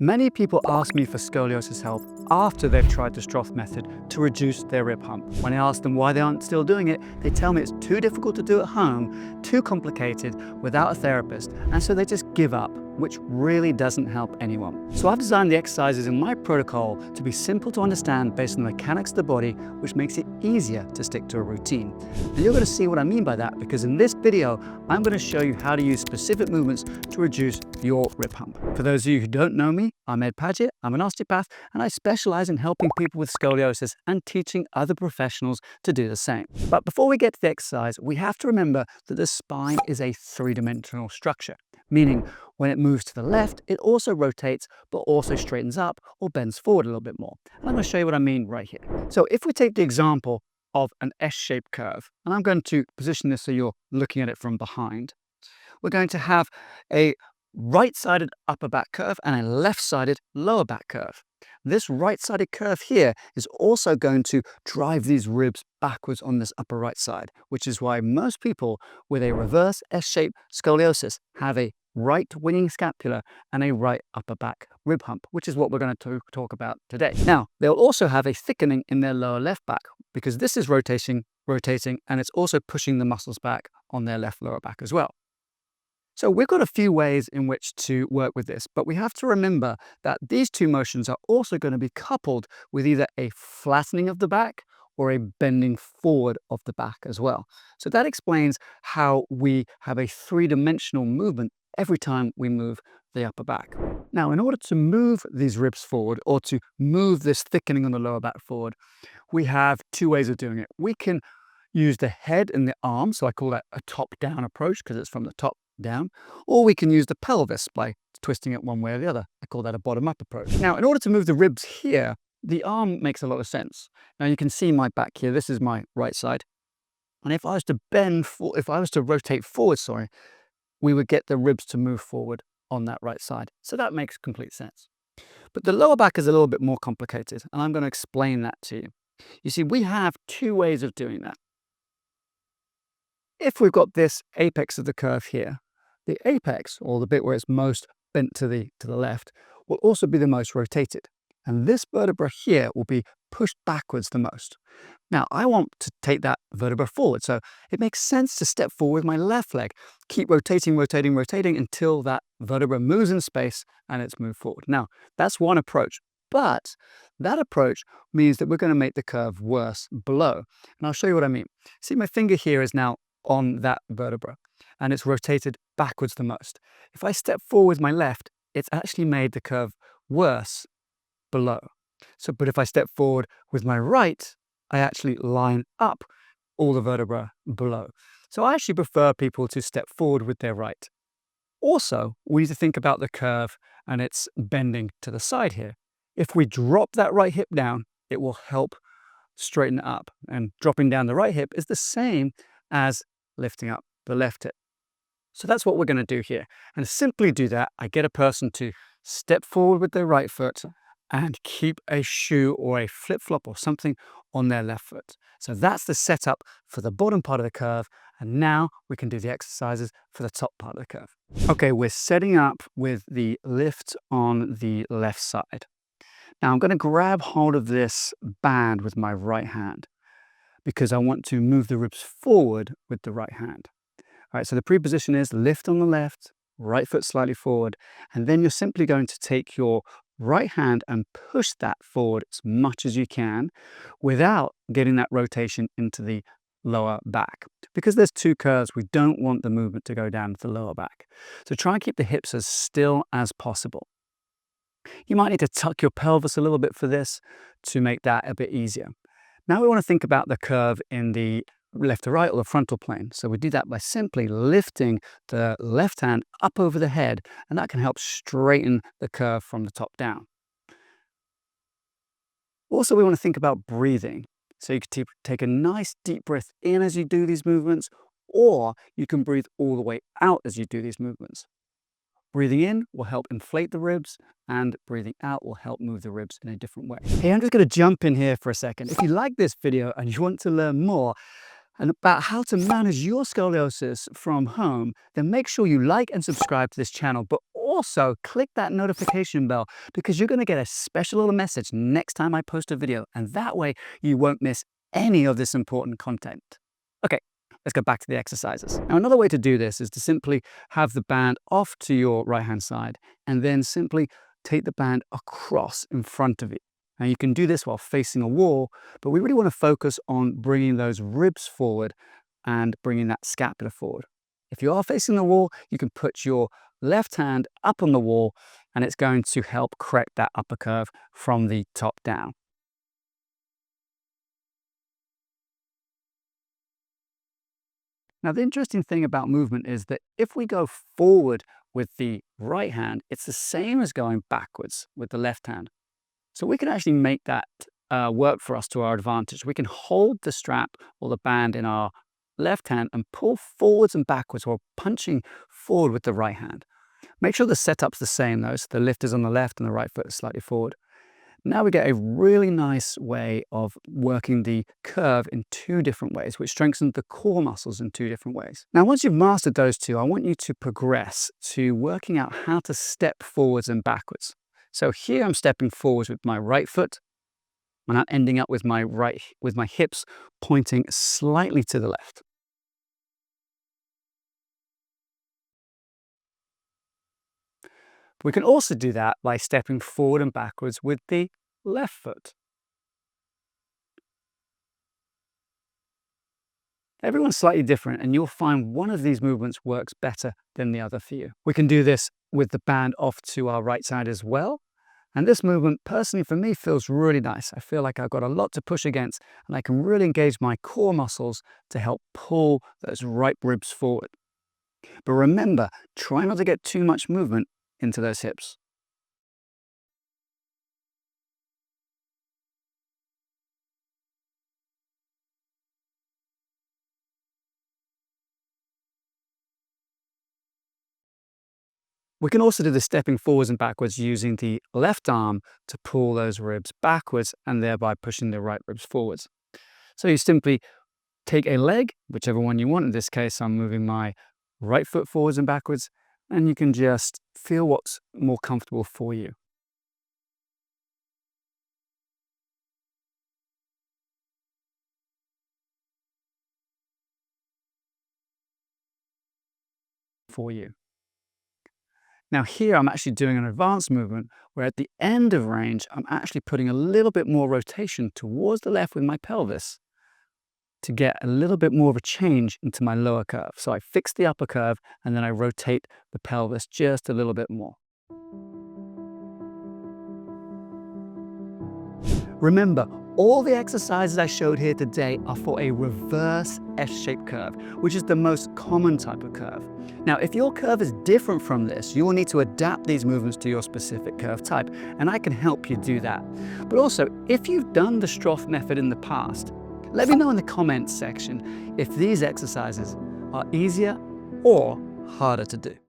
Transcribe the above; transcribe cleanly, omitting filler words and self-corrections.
Many people ask me for scoliosis help after they've tried the Schroth Method to reduce their rib hump. When I ask them why they aren't still doing it, they tell me it's too difficult to do at home, too complicated without a therapist, and so they just give up, which really doesn't help anyone. So I've designed the exercises in my protocol to be simple to understand based on the mechanics of the body, which makes it easier to stick to a routine. And you're going to see what I mean by that, because in this video, I'm going to show you how to use specific movements to reduce your rib hump. For those of you who don't know me, I'm Paget, I'm an osteopath, and I specialize in helping people with scoliosis and teaching other professionals to do the same. But before we get to the exercise, we have to remember that the spine is a three-dimensional structure, meaning when it moves to the left, it also rotates, but also straightens up or bends forward a little bit more. And I'm going to show you what I mean right here. So if we take the example of an S-shaped curve, and I'm going to position this so you're looking at it from behind, we're going to have a right-sided upper back curve and a left-sided lower back curve. This right-sided curve here is also going to drive these ribs backwards on this upper right side, which is why most people with a reverse S-shaped scoliosis have a right winging scapula and a right upper back rib hump, which is what we're going to talk about today. Now, they'll also have a thickening in their lower left back because this is rotating, and it's also pushing the muscles back on their left lower back as well. So we've got a few ways in which to work with this, but we have to remember that these two motions are also going to be coupled with either a flattening of the back or a bending forward of the back as well. So that explains how we have a three-dimensional movement every time we move the upper back. Now, in order to move these ribs forward or to move this thickening on the lower back forward, we have two ways of doing it. We can use the head and the arm, so I call that a top-down approach because it's from the top down, or we can use the pelvis by twisting it one way or the other. I call that a bottom-up approach. Now, in order to move the ribs here, the arm makes a lot of sense. Now, you can see my back here. This is my right side. And if I was to rotate forward, we would get the ribs to move forward on that right side. So that makes complete sense. But the lower back is a little bit more complicated, and I'm going to explain that to you. You see, we have two ways of doing that. If we've got this apex of the curve here, the apex, or the bit where it's most bent to the left, will also be the most rotated. And this vertebra here will be pushed backwards the most. Now, I want to take that vertebra forward, so it makes sense to step forward with my left leg, keep rotating until that vertebra moves in space and it's moved forward. Now, that's one approach, but that approach means that we're going to make the curve worse below. And I'll show you what I mean. See, my finger here is now on that vertebra and it's rotated backwards the most. If I step forward with my left, it's actually made the curve worse below. But if I step forward with my right, I actually line up all the vertebra below. So I actually prefer people to step forward with their right. Also, we need to think about the curve and its bending to the side here. If we drop that right hip down, it will help straighten it up. And dropping down the right hip is the same as lifting up the left hip. So that's what we're going to do here. And to simply do that, I get a person to step forward with their right foot and keep a shoe or a flip-flop or something on their left foot. So that's the setup for the bottom part of the curve. And now we can do the exercises for the top part of the curve. Okay, we're setting up with the lift on the left side. Now I'm going to grab hold of this band with my right hand because I want to move the ribs forward with the right hand. All right, so the pre-position is lift on the left, right foot slightly forward, and then you're simply going to take your right hand and push that forward as much as you can without getting that rotation into the lower back. Because there's two curves, we don't want the movement to go down to the lower back. So try and keep the hips as still as possible. You might need to tuck your pelvis a little bit for this to make that a bit easier. Now we want to think about the curve in the left to right or the frontal plane. So we do that by simply lifting the left hand up over the head, and that can help straighten the curve from the top down. Also, we want to think about breathing. So you can take a nice deep breath in as you do these movements, or you can breathe all the way out as you do these movements. Breathing in will help inflate the ribs, and breathing out will help move the ribs in a different way. Hey, I'm just going to jump in here for a second. If you like this video and you want to learn more about how to manage your scoliosis from home, then make sure you like and subscribe to this channel, but also click that notification bell because you're going to get a special little message next time I post a video, and that way you won't miss any of this important content. Okay, let's go back to the exercises. Now, another way to do this is to simply have the band off to your right-hand side and then simply take the band across in front of you. Now, you can do this while facing a wall, but we really want to focus on bringing those ribs forward and bringing that scapula forward. If you are facing the wall, you can put your left hand up on the wall and it's going to help correct that upper curve from the top down. Now, the interesting thing about movement is that if we go forward with the right hand, it's the same as going backwards with the left hand. So we can actually make that work for us to our advantage. We can hold the strap or the band in our left hand and pull forwards and backwards while punching forward with the right hand. Make sure the setup's the same though, so the lift is on the left and the right foot is slightly forward. Now we get a really nice way of working the curve in two different ways, which strengthens the core muscles in two different ways. Now, once you've mastered those two, I want you to progress to working out how to step forwards and backwards. So here I'm stepping forwards with my right foot, and I'm ending up with my hips pointing slightly to the left. We can also do that by stepping forward and backwards with the left foot. Everyone's slightly different, and you'll find one of these movements works better than the other for you. We can do this with the band off to our right side as well. And this movement, personally for me, feels really nice. I feel like I've got a lot to push against, and I can really engage my core muscles to help pull those right ribs forward. But remember, try not to get too much movement into those hips. We can also do the stepping forwards and backwards using the left arm to pull those ribs backwards and thereby pushing the right ribs forwards. So you simply take a leg, whichever one you want. In this case, I'm moving my right foot forwards and backwards, and you can just feel what's more comfortable for you. Now here I'm actually doing an advanced movement where at the end of range, I'm actually putting a little bit more rotation towards the left with my pelvis to get a little bit more of a change into my lower curve. So I fix the upper curve and then I rotate the pelvis just a little bit more. Remember, all the exercises I showed here today are for a reverse S-shaped curve, which is the most common type of curve. Now, if your curve is different from this, you will need to adapt these movements to your specific curve type, and I can help you do that. But also, if you've done the Schroth method in the past, let me know in the comments section if these exercises are easier or harder to do.